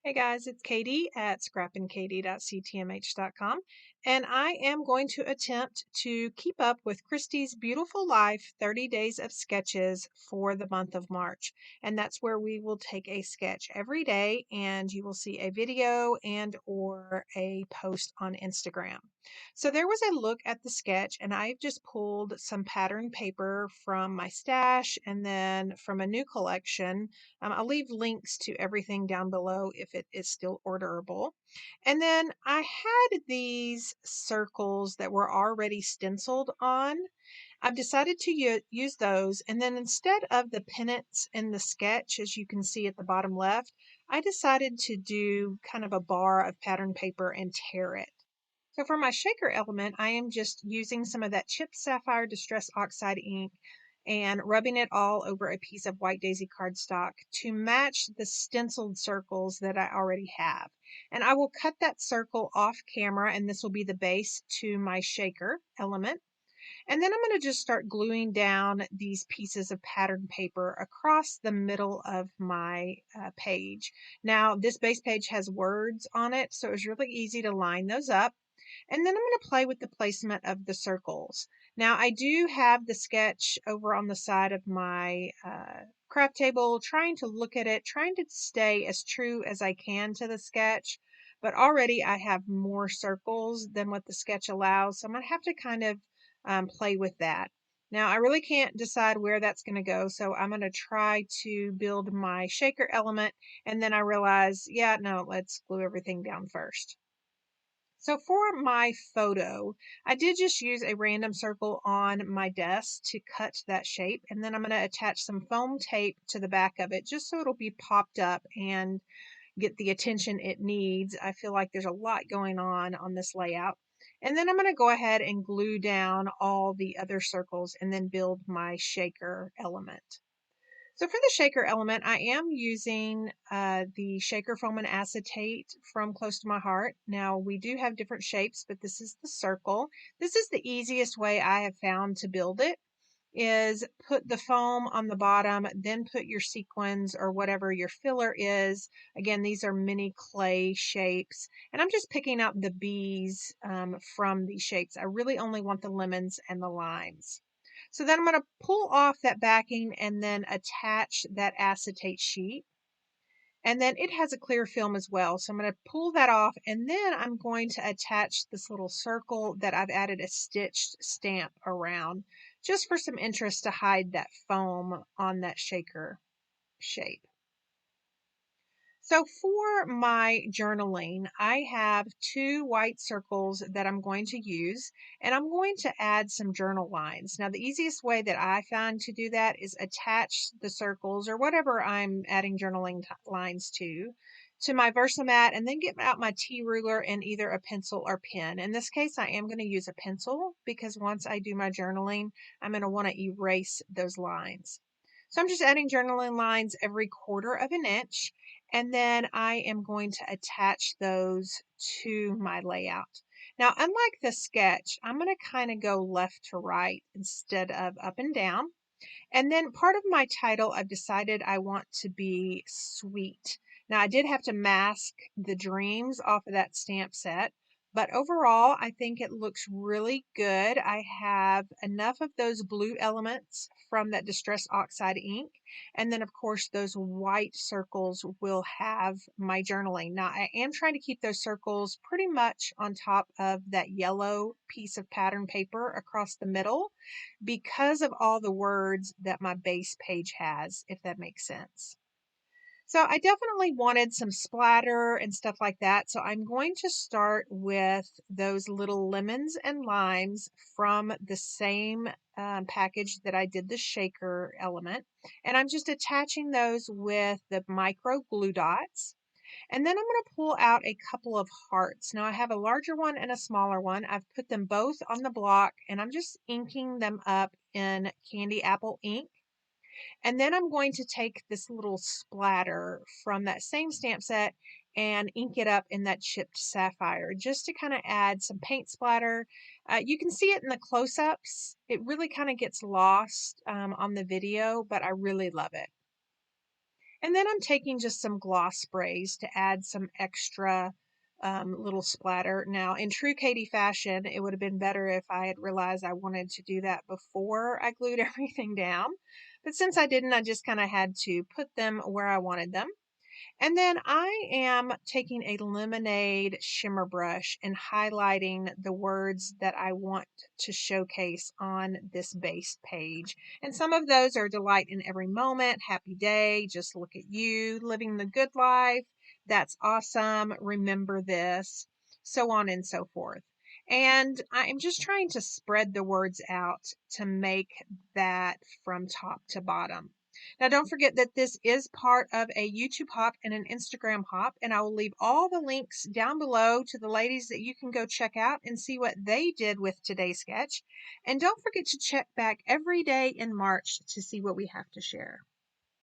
Hey guys, it's Katie at scrappinkaty.ctmh.com, and I am going to attempt to keep up with Christy's Beautiful Life 30 Days of Sketches for the month of March. And that's where we will take a sketch every day, and you will see a video and or a post on Instagram. So there was a look at the sketch, and I've just pulled some pattern paper from my stash and then from a new collection. I'll leave links to everything down below if it is still orderable. And then I had these circles that were already stenciled on. I've decided to use those. And then instead of the pennants in the sketch, as you can see at the bottom left, I decided to do kind of a bar of pattern paper and tear it. So for my shaker element, I am just using some of that chipped sapphire distress oxide ink and rubbing it all over a piece of white daisy cardstock to match the stenciled circles that I already have. And I will cut that circle off camera, and this will be the base to my shaker element. And then I'm going to just start gluing down these pieces of pattern paper across the middle of my page. Now, this base page has words on it, so it's really easy to line those up. And then I'm going to play with the placement of the circles. Now, I do have the sketch over on the side of my craft table, trying to look at it, trying to stay as true as I can to the sketch. But already I have more circles than what the sketch allows, so I'm going to have to kind of play with that. Now, I really can't decide where that's going to go, so I'm going to try to build my shaker element, and then I realize, yeah, no, let's glue everything down first. So for my photo, I did just use a random circle on my desk to cut that shape, and then I'm going to attach some foam tape to the back of it just so it'll be popped up and get the attention it needs. I feel like there's a lot going on this layout. And then I'm going to go ahead and glue down all the other circles and then build my shaker element. So for the shaker element, I am using the shaker foam and acetate from Close to My Heart. Now, we do have different shapes, but this is the circle. This is the easiest way I have found to build it, is put the foam on the bottom, then put your sequins or whatever your filler is. Again, these are mini clay shapes, and I'm just picking out the bees from these shapes. I really only want the lemons and the limes. So then I'm going to pull off that backing and then attach that acetate sheet. And then it has a clear film as well. So I'm going to pull that off, and then I'm going to attach this little circle that I've added a stitched stamp around just for some interest to hide that foam on that shaker shape. So for my journaling, I have two white circles that I'm going to use, and I'm going to add some journal lines. Now, the easiest way that I found to do that is attach the circles or whatever I'm adding journaling lines to my Versamat, and then get out my T ruler and either a pencil or pen. In this case, I am going to use a pencil because once I do my journaling, I'm going to want to erase those lines. So I'm just adding journaling lines every 1/4 of an inch, and then I am going to attach those to my layout. Now, unlike the sketch, I'm going to kind of go left to right instead of up and down. And then part of my title, I've decided I want to be sweet. Now, I did have to mask the dreams off of that stamp set, but overall, I think it looks really good. I have enough of those blue elements from that Distress Oxide ink. And then, of course, those white circles will have my journaling. Now, I am trying to keep those circles pretty much on top of that yellow piece of pattern paper across the middle because of all the words that my base page has, if that makes sense. So I definitely wanted some splatter and stuff like that. So I'm going to start with those little lemons and limes from the same package that I did the shaker element. And I'm just attaching those with the micro glue dots. And then I'm going to pull out a couple of hearts. Now I have a larger one and a smaller one. I've put them both on the block, and I'm just inking them up in candy apple ink. And then I'm going to take this little splatter from that same stamp set and ink it up in that chipped sapphire just to kind of add some paint splatter. You can see it in the close-ups. It really kind of gets lost on the video, but I really love it. And then I'm taking just some gloss sprays to add some extra little splatter. Now, in true Katie fashion, it would have been better if I had realized I wanted to do that before I glued everything down. But since I didn't, I just kind of had to put them where I wanted them. And then I am taking a lemonade shimmer brush and highlighting the words that I want to showcase on this base page. And some of those are delight in every moment, happy day, just look at you, living the good life, that's awesome, remember this, so on and so forth. And I'm just trying to spread the words out to make that from top to bottom. Now, don't forget that this is part of a YouTube hop and an Instagram hop, and I will leave all the links down below to the ladies that you can go check out and see what they did with today's sketch. And don't forget to check back every day in March to see what we have to share.